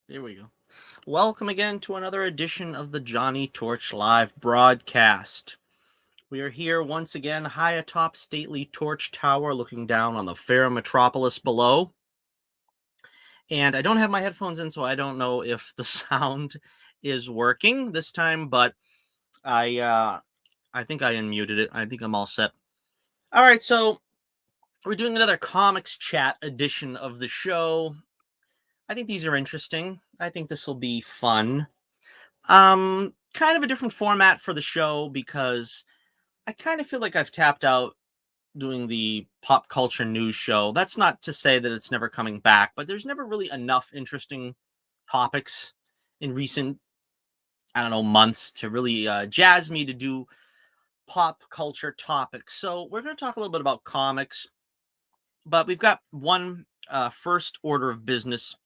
There we go. Welcome again to another edition of the Johnny Torch Live broadcast. We are here once again high atop stately Torch Tower looking down on the fair metropolis below. And I don't have my headphones in, so I don't know if the sound is working this time, but I think I unmuted it. I think I'm all set. All right, so we're doing another comics chat edition of the show. I think these are interesting. I think this will be fun. Kind of a different format for the show because I kind of feel like I've tapped out doing the pop culture news show. That's not to say that it's never coming back, but there's never really enough interesting topics in recent, I don't know, months to really jazz me to do pop culture topics. So we're going to talk a little bit about comics, but we've got one first order of business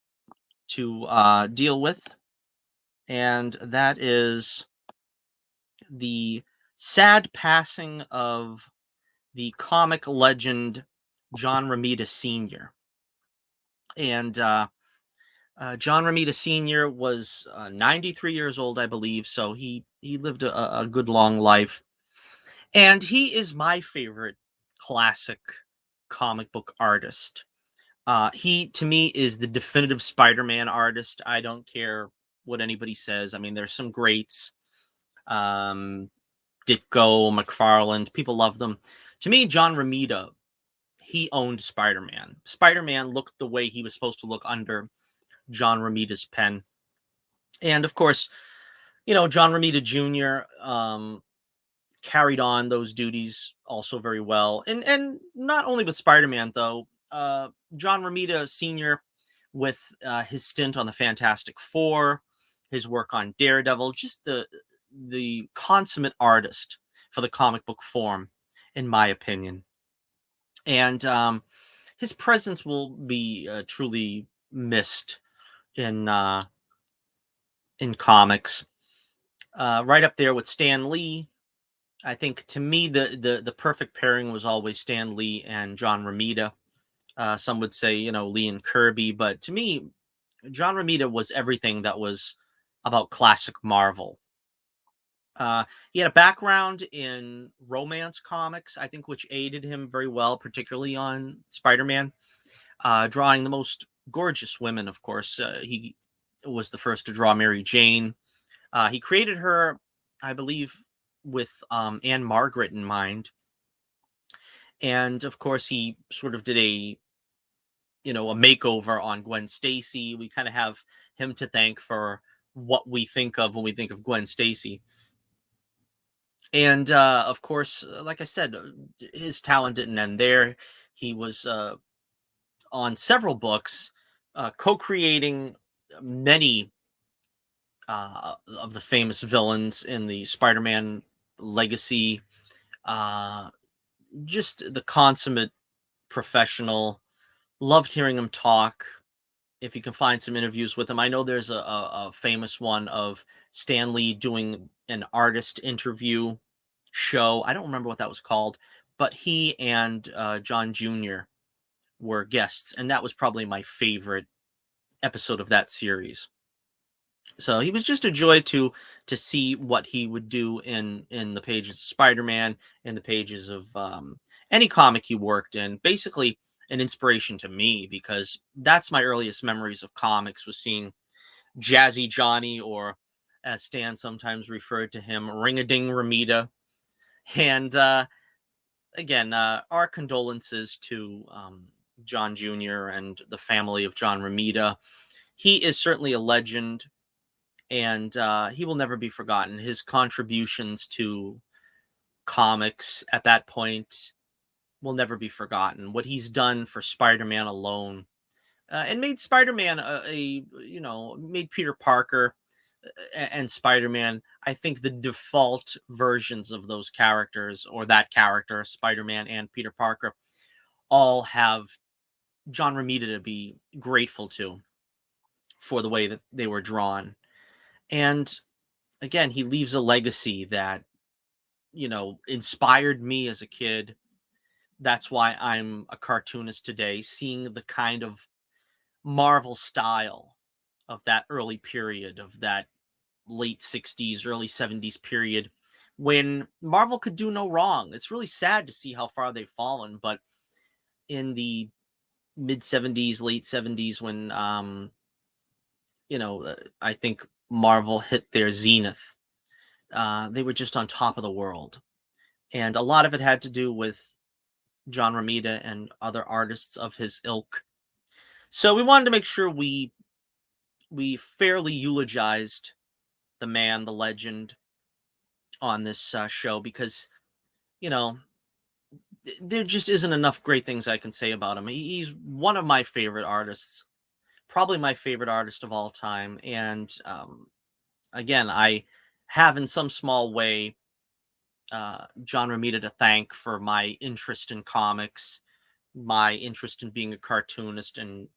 to deal with, and that is the sad passing of the comic legend John Romita Sr. And John Romita Sr. was 93 years old, I believe, so he lived a good long life. And he is my favorite classic comic book artist. He, to me, is the definitive Spider-Man artist. I don't care what anybody says. I mean, there's some greats. Um, Ditko, McFarland, people love them. To me, John Romita, he owned Spider-Man. Spider-Man looked the way he was supposed to look under John Romita's pen. And of course, John Romita Jr. Carried on those duties also very well. And not only with Spider-Man though, John Romita Sr. with his stint on the Fantastic Four, his work on Daredevil, just the consummate artist for the comic book form, in my opinion. And his presence will be truly missed in uh, in comics. Right up there with Stan Lee. I think to me the perfect pairing was always Stan Lee and John Romita. Some would say Lee and Kirby, but to me John Romita was everything that was about classic Marvel. He had a background in romance comics, I think, which aided him very well, particularly on Spider-Man, drawing the most gorgeous women. Of course, he was the first to draw Mary Jane. He created her, I believe, with Anne Margaret in mind, and of course, he sort of did a makeover on Gwen Stacy. We kind of have him to thank for what we think of when we think of Gwen Stacy. And of course, like I said, his talent didn't end there. He was on several books, co-creating many of the famous villains in the Spider-Man legacy. Uh, just the consummate professional. Loved hearing him talk. If you can find some interviews with him, I know there's a famous one of Stan Lee doing an artist interview show. I don't remember what that was called, but he and John Jr. were guests, and that was probably my favorite episode of that series. So he was just a joy to see what he would do in the pages of Spider-Man, in the pages of any comic he worked in. Basically, an inspiration to me because that's my earliest memories of comics was seeing Jazzy Johnny, or as Stan sometimes referred to him, Ring-a-Ding Romita. And again, our condolences to John Jr. and the family of John Romita. He is certainly a legend, and he will never be forgotten. His contributions to comics at that point will never be forgotten. What he's done for Spider-Man alone, and made Spider-Man made Peter Parker and Spider-Man, I think the default versions of those characters, or that character, Spider-Man and Peter Parker, all have John Romita to be grateful to for the way that they were drawn. And again, he leaves a legacy that, inspired me as a kid. That's why I'm a cartoonist today, seeing the kind of Marvel style of that early period, of that late 60s, early 70s period when Marvel could do no wrong. It's really sad to see how far they've fallen, but in the mid 70s, late 70s, when I think Marvel hit their zenith, they were just on top of the world. And a lot of it had to do with John Romita and other artists of his ilk. So we wanted to make sure we fairly eulogized the man, the legend on this show because you know there just isn't enough great things I can say about him. He's one of my favorite artists, probably my favorite artist of all time. And again, I have in some small way John Romita to thank for my interest in comics, my interest in being a cartoonist and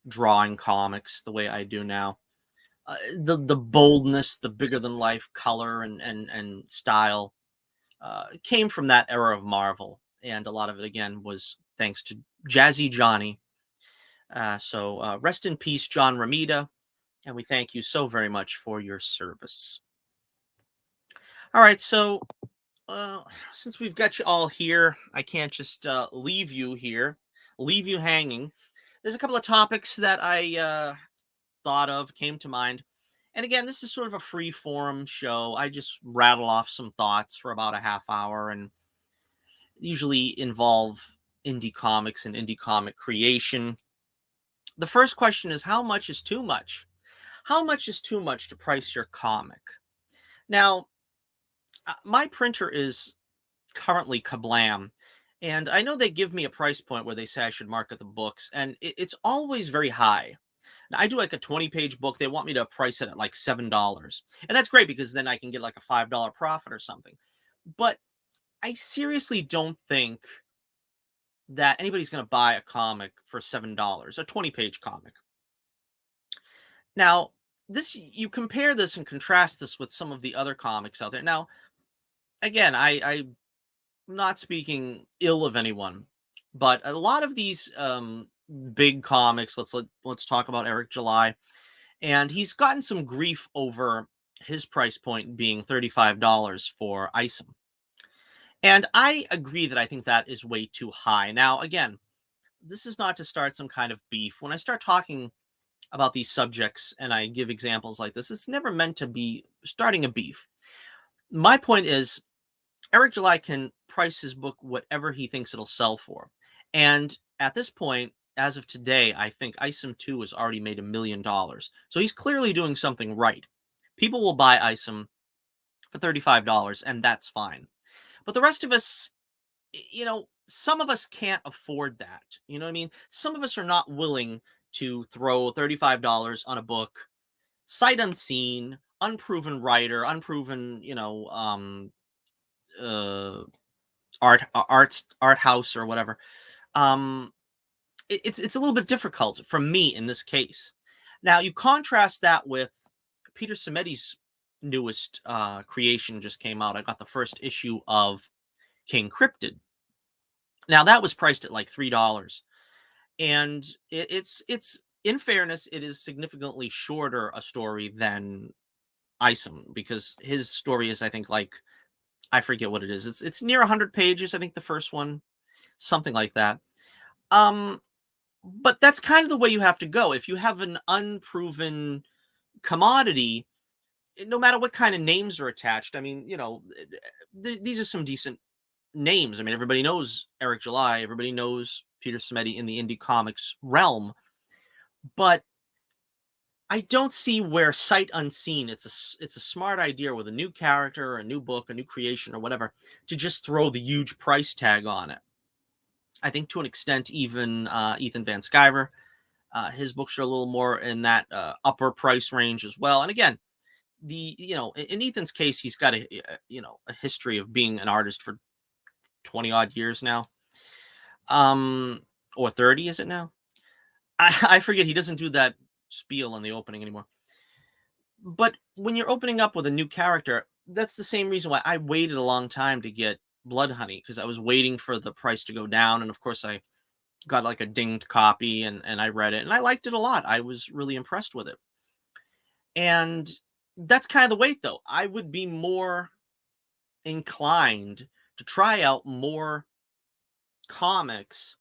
drawing comics the way I do now. The boldness, the bigger than life color and style came from that era of Marvel, and a lot of it again was thanks to Jazzy Johnny. So rest in peace, John Romita, and we thank you so very much for your service. All right, so uh, since we've got you all here, I can't just leave you here, leave you hanging. There's a couple of topics that I thought of, came to mind. And again, this is sort of a free form show. I just rattle off some thoughts for about a half hour and usually involve indie comics and indie comic creation. The first question is, how much is too much? How much is too much to price your comic? Now, my printer is currently Kablam. And I know they give me a price point where they say I should market the books, and it's always very high. Now, I do like a 20-page book. They want me to price it at like $7. And that's great because then I can get like a $5 profit or something. But I seriously don't think that anybody's going to buy a comic for $7, a 20-page comic. Now, this you compare this and contrast this with some of the other comics out there. Now, again, I'm not speaking ill of anyone, but a lot of these big comics, let's talk about Eric July, and he's gotten some grief over his price point being $35 for Isom. And I agree that I think that is way too high. Now, again, this is not to start some kind of beef. When I start talking about these subjects and I give examples like this, it's never meant to be starting a beef. My point is, Eric July can price his book whatever he thinks it'll sell for. And at this point, as of today, I think Isom 2 has already made $1 million. So he's clearly doing something right. People will buy Isom for $35, and that's fine. But the rest of us, some of us can't afford that. You know what I mean? Some of us are not willing to throw $35 on a book, sight unseen, unproven writer, unproven, art house or whatever. It's a little bit difficult for me in this case. Now you contrast that with Peter Simeti's newest creation just came out. I got the first issue of King Cryptid. Now that was priced at like $3, and it's in fairness, it is significantly shorter a story than Isom because his story is, I think, like, I forget what it is. It's near 100 pages. I think the first one, something like that. But that's kind of the way you have to go. If you have an unproven commodity, no matter what kind of names are attached, I mean, these are some decent names. I mean, everybody knows Eric July. Everybody knows Peter Simeti in the indie comics realm. But I don't see where sight unseen, it's a smart idea with a new character or a new book, a new creation or whatever, to just throw the huge price tag on it. I think to an extent, even Ethan Van Sciver, his books are a little more in that upper price range as well. And again, in Ethan's case, he's got a history of being an artist for 20 odd years now, or 30, is it now? I forget. He doesn't do that spiel in the opening anymore. But when you're opening up with a new character, that's the same reason why I waited a long time to get Blood Honey, because I was waiting for the price to go down. And of course, I got like a dinged copy and I read it and I liked it a lot. I was really impressed with it. And that's kind of the weight, though. I would be more inclined to try out more comics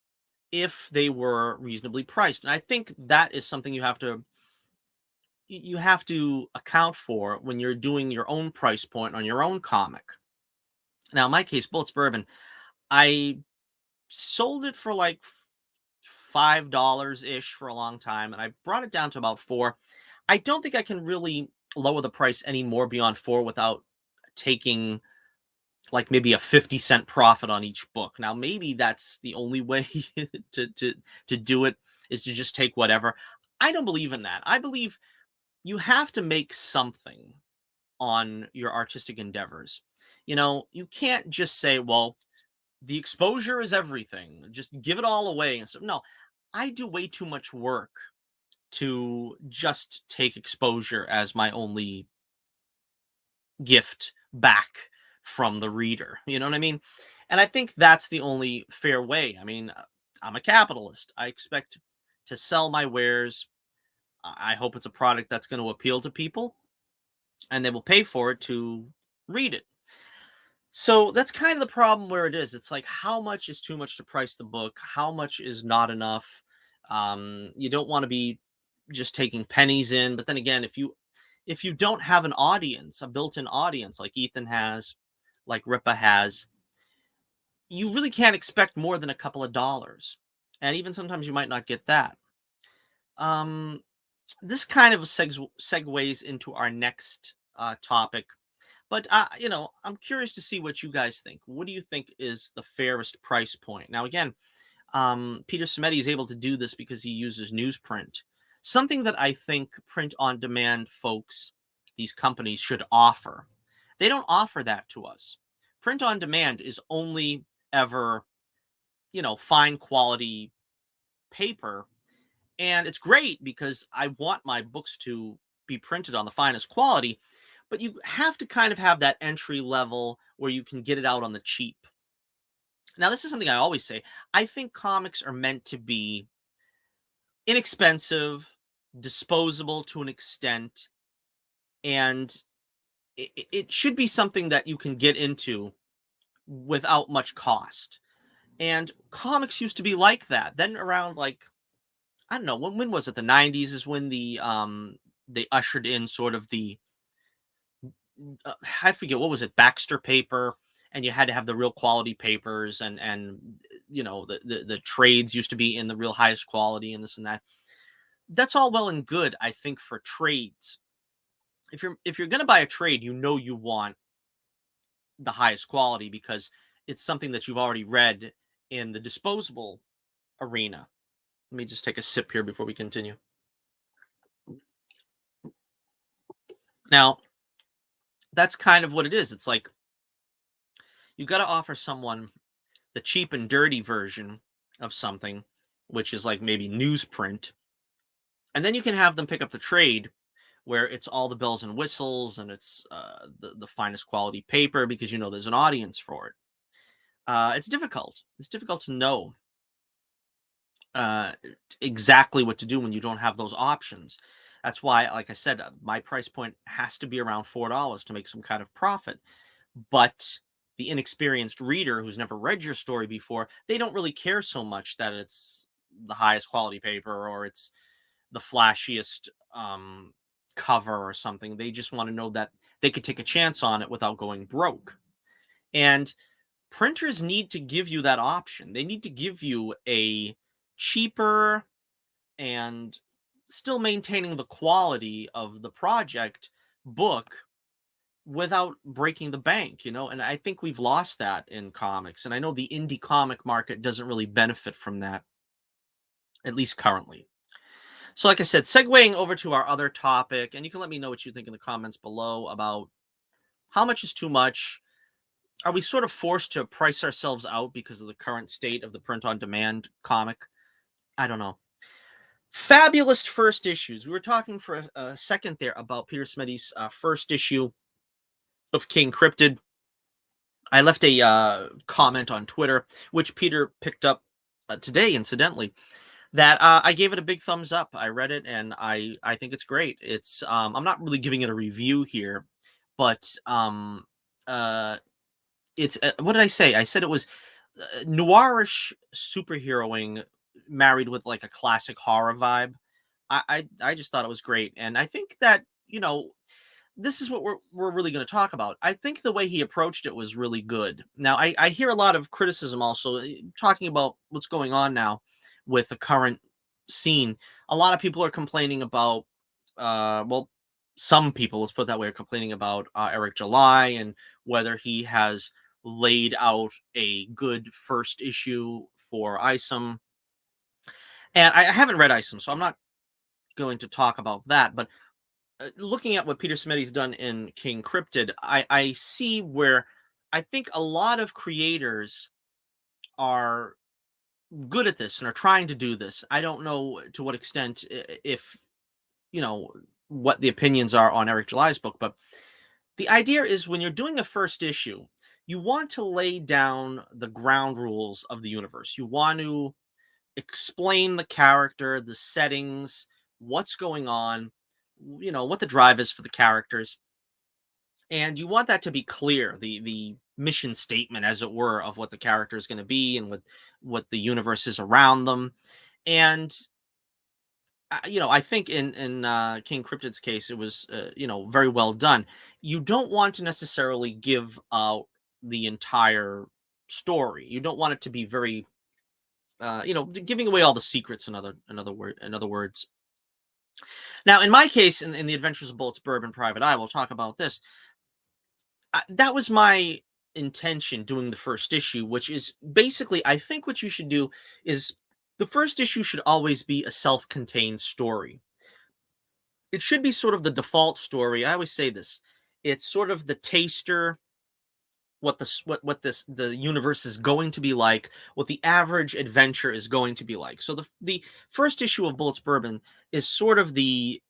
if they were reasonably priced. And I think that is something you have to account for when you're doing your own price point on your own comic. Now, in my case, Bullets Bourbon, I sold it for like $5 ish for a long time, and I brought it down to about 4. I don't think I can really lower the price any more beyond 4 without taking like maybe a 50-cent profit on each book. Now, maybe that's the only way to to do it, is to just take whatever. I don't believe in that. I believe you have to make something on your artistic endeavors. You can't just say, well, the exposure is everything. Just give it all away. And so, no, I do way too much work to just take exposure as my only gift back from the reader. You know what I mean? And I think that's the only fair way. I mean, I'm a capitalist. I expect to sell my wares. I hope it's a product that's going to appeal to people and they will pay for it to read it. So that's kind of the problem where it is. It's like, how much is too much to price the book? How much is not enough? You don't want to be just taking pennies in. But then again, if you don't have an audience, a built-in audience like Ethan has, like Ripa has, you really can't expect more than a couple of dollars. And even sometimes you might not get that. Um, this kind of segues into our next topic. But I'm curious to see what you guys think. What do you think is the fairest price point? Now, again, Peter Simeti is able to do this because he uses newsprint. Something that I think print-on-demand folks, these companies, should offer. They don't offer that to us. Print-on-demand is only ever, fine quality paper. And it's great because I want my books to be printed on the finest quality, but you have to kind of have that entry level where you can get it out on the cheap. Now, this is something I always say. I think comics are meant to be inexpensive, disposable to an extent, and it should be something that you can get into without much cost. And comics used to be like that. Then around, like, I don't know, when was it? The 90s is when they ushered in sort of the I forget, what was it, Baxter paper, and you had to have the real quality papers, and the trades used to be in the real highest quality, and this and that. That's all well and good, I think, for trades. If you're going to buy a trade, you want the highest quality because it's something that you've already read. In the disposable arena, let me just take a sip here before we continue. Now, that's kind of what it is. It's like you got to offer someone the cheap and dirty version of something, which is like maybe newsprint, and then you can have them pick up the trade where it's all the bells and whistles and it's the finest quality paper because there's an audience for it. It's difficult. It's difficult to know uh, exactly what to do when you don't have those options. That's why, like I said, my price point has to be around $4 to make some kind of profit. But the inexperienced reader who's never read your story before, they don't really care so much that it's the highest quality paper or it's the flashiest cover or something. They just want to know that they could take a chance on it without going broke. And printers need to give you that option. They need to give you a cheaper and still maintaining the quality of the project book without breaking the bank, and I think we've lost that in comics. And I know the indie comic market doesn't really benefit from that, at least currently. So like I said, segueing over to our other topic, and you can let me know what you think in the comments below about how much is too much. Are we sort of forced to price ourselves out because of the current state of the print-on-demand comic? I don't know. Fabulous first issues. We were talking for a second there about Peter Simeti's first issue of King Cryptid. I left a comment on Twitter, which Peter picked up today, incidentally, that I gave it a big thumbs up. I read it and I think it's great. It's I'm not really giving it a review here, but uh it's what did I say? I said it was noirish superheroing married with like a classic horror vibe. I just thought it was great, and I think that this is what we're really going to talk about. I think the way he approached it was really good. Now, I hear a lot of criticism also talking about what's going on now with the current scene. A lot of people are complaining about, well, some people, let's put it that way, are complaining about Eric July and whether he has laid out a good first issue for Isom. And I haven't read Isom, so I'm not going to talk about that. But looking at what Peter Smittie's done in King Cryptid, I see where I think a lot of creators are good at this and are trying to do this. I don't know to what extent, if you know what the opinions are on Eric July's book, but the idea is when you're doing a first issue, you want to lay down the ground rules of the universe. You want to explain the character, the settings, what's going on, what the drive is for the characters, and you want that to be clear, the mission statement, as it were, of what the character is going to be and what the universe is around them. And I think in King Cryptid's case, it was very well done. You don't want to necessarily give out the entire story. You don't want it to be very giving away all the secrets. In other words. Now, in my case, in the Adventures of Bullets, Bourbon, Private Eye, we'll talk about this. That was my intention doing the first issue, which is basically, I think what you should do is the first issue should always be a self-contained story. It should be sort of the default story. I always say this. It's sort of the taster, the universe is going to be like, what the average adventure is going to be like. So the first issue of Bullets Bourbon is sort of the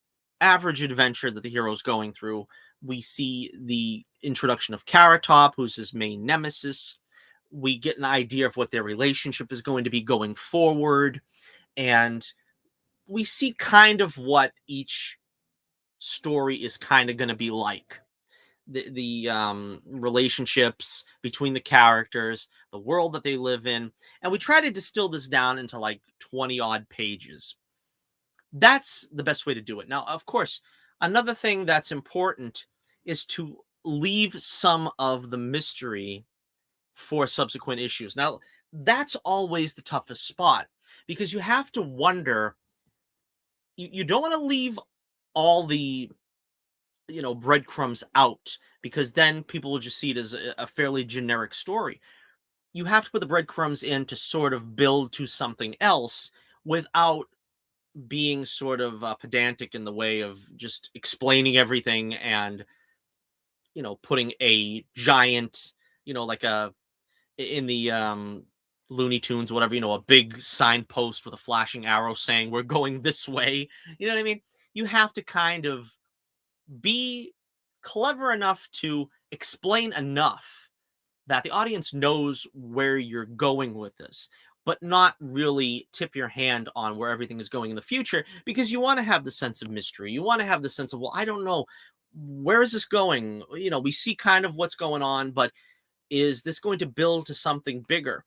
average adventure that the hero is going through. We see the introduction of Carrot Top, who's his main nemesis. We get an idea of what their relationship is going to be going forward, and we see kind of what each story is kind of going to be like. The relationships between the characters, the world that they live in, and we try to distill this down into like 20 odd pages. That's the best way to do it. Now, of course, another thing that's important is to leave some of the mystery for subsequent issues. Now, that's always the toughest spot because you have to wonder, you don't want to leave all the breadcrumbs out, because then people will just see it as a fairly generic story. You have to put the breadcrumbs in to sort of build to something else without being sort of pedantic in the way of just explaining everything and putting a giant like a in the Looney Tunes, whatever, a big signpost with a flashing arrow saying we're going this way. You know what I mean? You have to kind of be clever enough to explain enough that the audience knows where you're going with this, but not really tip your hand on where everything is going in the future, because you want to have the sense of mystery. You want to have the sense of, well, I don't know, where is this going? We see kind of what's going on, but is this going to build to something bigger?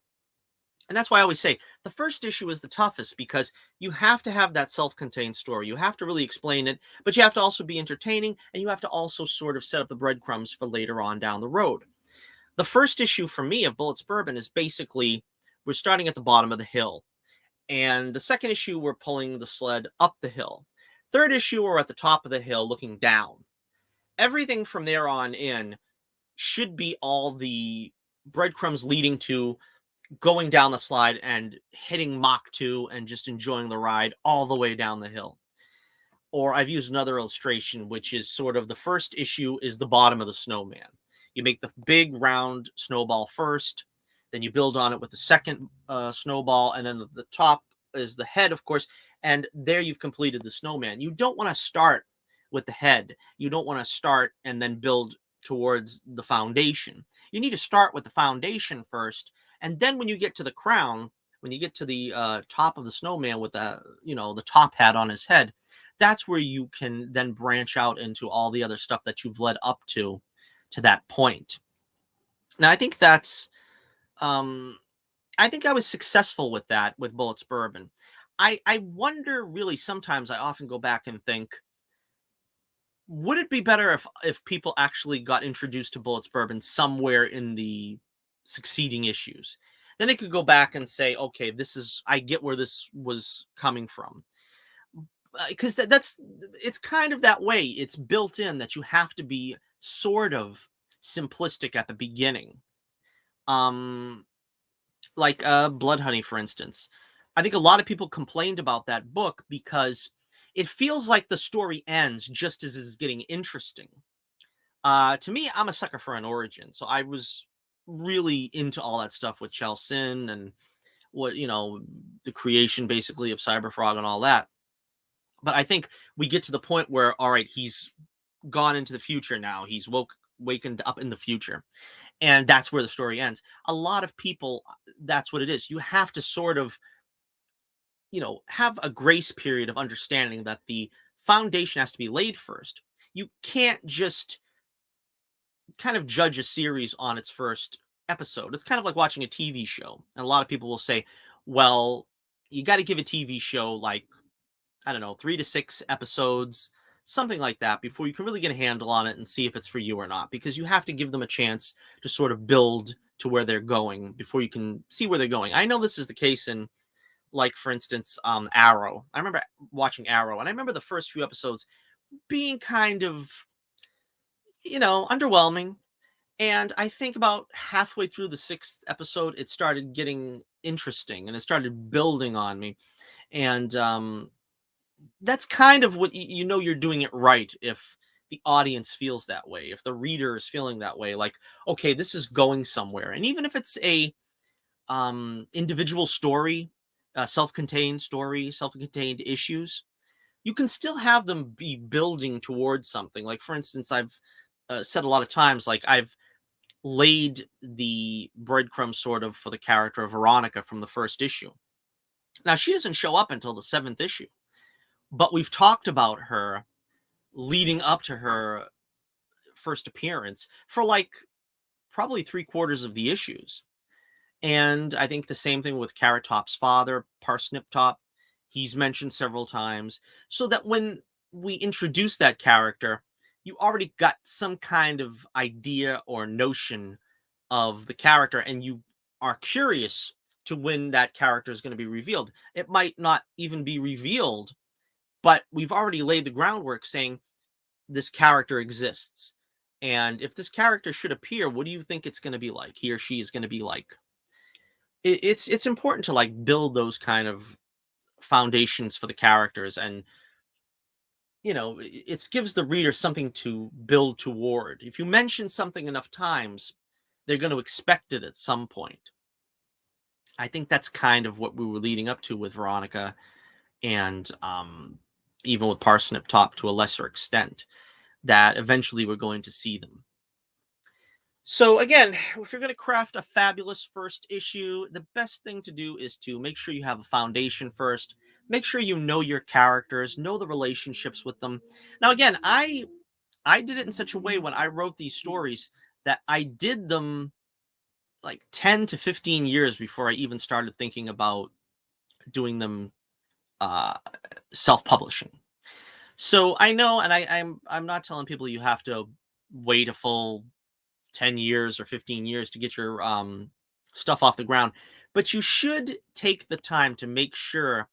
And that's why I always say the first issue is the toughest, because you have to have that self-contained story. You have to really explain it, but you have to also be entertaining, and you have to also sort of set up the breadcrumbs for later on down the road. The first issue for me of Bullets Bourbon is basically, we're starting at the bottom of the hill. And the second issue, we're pulling the sled up the hill. Third issue, we're at the top of the hill looking down. Everything from there on in should be all the breadcrumbs leading to going down the slide and hitting Mach 2 and just enjoying the ride all the way down the hill. Or I've used another illustration, which is sort of the first issue is the bottom of the snowman. You make the big round snowball first, then you build on it with the second snowball, and then the top is the head, of course, and there you've completed the snowman. You don't want to start with the head. You don't want to start and then build towards the foundation. You need to start with the foundation first, and then when you get to the crown, when you get to the top of the snowman with the, the top hat on his head, that's where you can then branch out into all the other stuff that you've led up to that point. Now, um, I think I was successful with that with Bullets Bourbon. I wonder really sometimes I often go back and think, would it be better if people actually got introduced to Bullets Bourbon somewhere in the succeeding issues? Then they could go back and say, okay, I get where this was coming from. Because it's kind of that way. It's built in that you have to be sort of simplistic at the beginning. Um, like Blood Honey, for instance. I think a lot of people complained about that book because it feels like the story ends just as it's getting interesting. To me, I'm a sucker for an origin, so I was really into all that stuff with Chelsin and the creation basically of Cyberfrog and all that. But I think we get to the point where, all right, he's gone into the future now. He's wakened up in the future, and that's where the story ends. A lot of people, that's what it is. You have to sort of, have a grace period of understanding that the foundation has to be laid first. You can't just kind of judge a series on its first episode. It's kind of like watching a TV show. And a lot of people will say, well, you got to give a TV show like, I don't know, 3 to 6 episodes, something like that, before you can really get a handle on it and see if it's for you or not, because you have to give them a chance to sort of build to where they're going before you can see where they're going. I know this is the case in, like, for instance, Arrow. I remember watching Arrow, and I remember the first few episodes being kind of, underwhelming. And I think about halfway through the 6th episode, it started getting interesting and it started building on me. And that's kind of what you're doing it right if the audience feels that way, if the reader is feeling that way, like, okay, this is going somewhere. And even if it's a individual story, self-contained story, self-contained issues, you can still have them be building towards something. Like, for instance, I've said a lot of times, like, I've laid the breadcrumbs sort of for the character of Veronica from the first issue. Now, she doesn't show up until the 7th issue, but we've talked about her leading up to her first appearance for like probably 3/4 of the issues. And I think the same thing with Carrot Top's father, Parsnip Top. He's mentioned several times, so that when we introduce that character, you already got some kind of idea or notion of the character, and you are curious to when that character is going to be revealed. It might not even be revealed, but we've already laid the groundwork saying this character exists. And if this character should appear, what do you think it's going to be like? He or she is going to be like. It's important to like build those kind of foundations for the characters, and it gives the reader something to build toward. If you mention something enough times, they're going to expect it at some point. I think that's kind of what we were leading up to with Veronica, and even with Parsnip Top to a lesser extent, that eventually we're going to see them. So again, if you're going to craft a fabulous first issue, the best thing to do is to make sure you have a foundation first. Make sure you know your characters, know the relationships with them. Now again, I did it in such a way when I wrote these stories that I did them like 10 to 15 years before I even started thinking about doing them self-publishing. So I know, and I'm not telling people you have to wait a full 10 years or 15 years to get your stuff off the ground, but you should take the time to make sure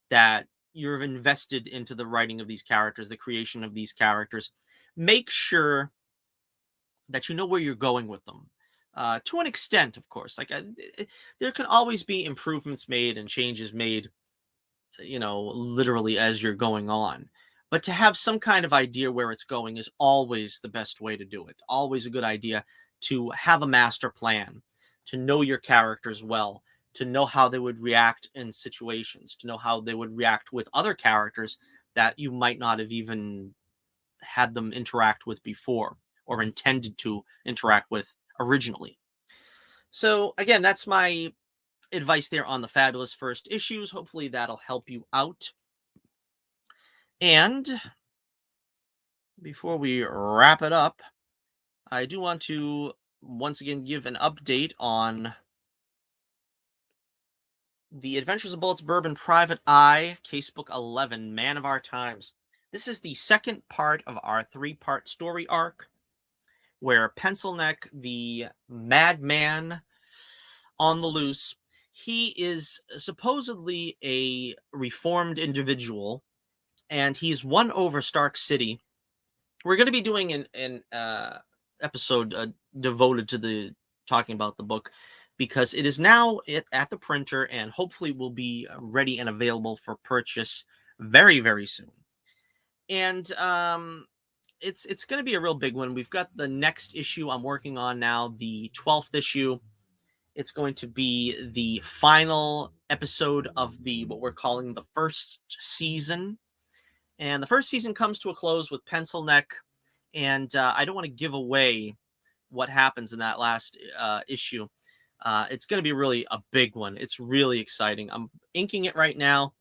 that you're invested into the writing of these characters, the creation of these characters. Make sure that you know where you're going with them. To an extent, of course, like there can always be improvements made and changes made, literally as you're going on. But to have some kind of idea where it's going is always the best way to do it. Always a good idea to have a master plan, to know your characters well, to know how they would react in situations, to know how they would react with other characters that you might not have even had them interact with before or intended to interact with originally. So again, that's my advice there on the fabulous first issues. Hopefully that'll help you out. And before we wrap it up, I do want to once again give an update on The Adventures of Bullets Bourbon Private Eye, Casebook 11, Man of Our Times. This is the second part of our 3-part story arc, where Pencilneck, the madman on the loose, he is supposedly a reformed individual, and he's won over Stark City. We're going to be doing an episode devoted to talking about the book, because it is now at the printer and hopefully will be ready and available for purchase very, very soon. And it's going to be a real big one. We've got the next issue I'm working on now, the 12th issue. It's going to be the final episode of what we're calling the first season. And the first season comes to a close with Pencilneck, and I don't want to give away what happens in that last issue. It's going to be really a big one. It's really exciting. I'm inking it right now,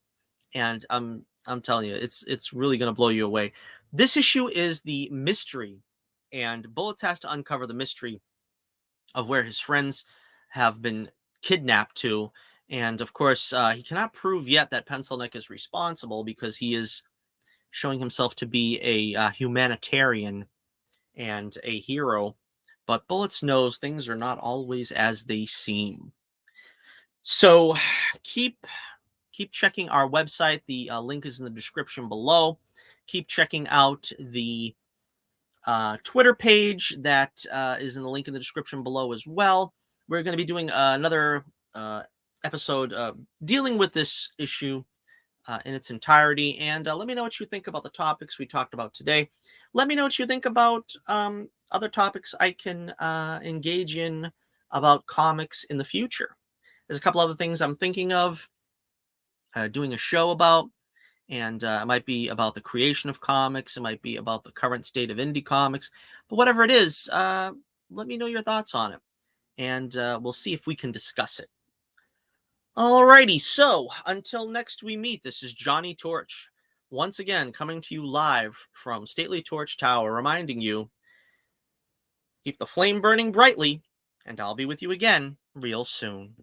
and I'm telling you, it's really going to blow you away. This issue is the mystery, and Bullets has to uncover the mystery of where his friends have been kidnapped to. And of course, he cannot prove yet that Pencilneck is responsible, because he is showing himself to be a humanitarian and a hero. But Bullets knows things are not always as they seem. So keep checking our website. The link is in the description below. Keep checking out the Twitter page that is in the link in the description below as well. We're going to be doing another episode dealing with this issue in its entirety. And let me know what you think about the topics we talked about today. Let me know what you think about other topics I can engage in about comics in the future. There's a couple other things I'm thinking of doing a show about, and it might be about the creation of comics. It might be about the current state of indie comics. But whatever it is, let me know your thoughts on it, and we'll see if we can discuss it. Alrighty, so until next we meet, this is Johnny Torch, once again coming to you live from Stately Torch Tower, reminding you, keep the flame burning brightly, and I'll be with you again real soon.